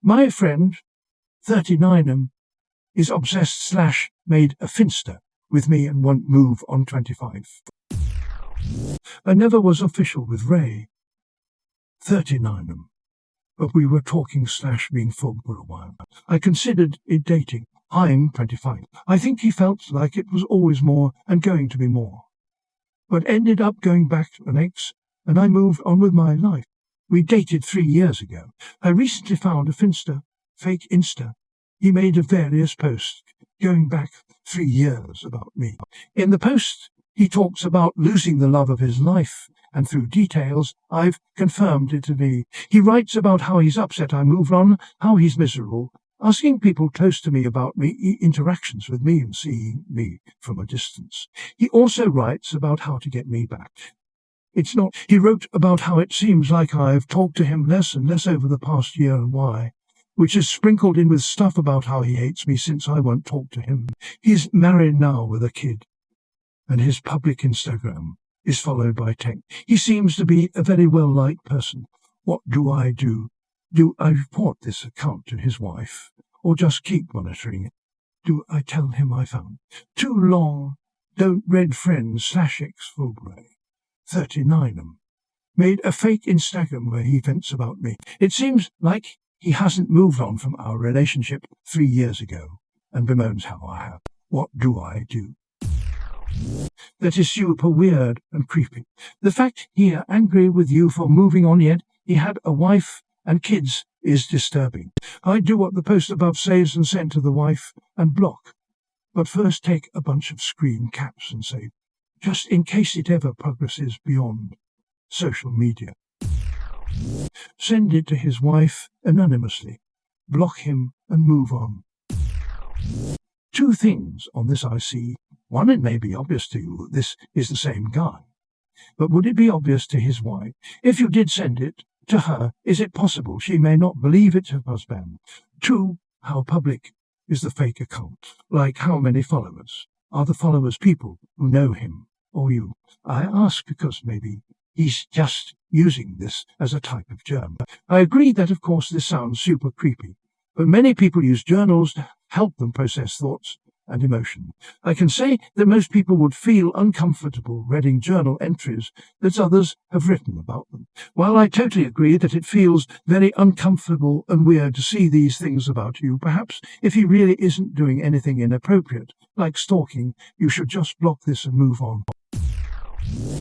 My friend, 39 is obsessed/made a finsta with me and won't move on 25. I never was official with Ray, 39, but we were talking/being full for a while. I considered it dating. I'm 25. I think he felt like it was always more and going to be more, but ended up going back to an ex, and I moved on with my life. We dated 3 years ago. I recently found a finsta, fake Insta. He made various posts going back 3 years about me. In the post, he talks about losing the love of his life, and through details, I've confirmed it to be. He writes about how he's upset I moved on, how he's miserable, asking people close to me about me, interactions with me and seeing me from a distance. He also writes about how to get me back. He wrote about how it seems like I've talked to him less and less over the past year and why, which is sprinkled in with stuff about how he hates me since I won't talk to him. He's married now with a kid, and his public Instagram is followed by 10. He seems to be a very well-liked person. What do I do? Do I report this account to his wife, or just keep monitoring it? Do I tell him I found too long? Don't red friends/ex Fulbright, 39, made a fake Instagram where he vents about me. It seems like he hasn't moved on from our relationship 3 years ago, and bemoans how I have. What do I do? That is super weird and creepy. The fact he angry with you for moving on yet he had a wife and kids is disturbing. I do what the post above says and send to the wife and block. But first take a bunch of screen caps and save, just in case it ever progresses beyond social media. Send it to his wife anonymously, block him and move on. 2 things on this I see. 1, it may be obvious to you this is the same guy, but would it be obvious to his wife? If you did send it to her, is it possible she may not believe it's her husband? 2, how public is the fake account? Like how many followers? Are the followers people who know him or you? I ask because maybe he's just using this as a type of germ. I agree that of course this sounds super creepy, but many people use journals to help them process thoughts and emotion. I can say that most people would feel uncomfortable reading journal entries that others have written about them. While I totally agree that it feels very uncomfortable and weird to see these things about you, perhaps if he really isn't doing anything inappropriate, like stalking, you should just block this and move on.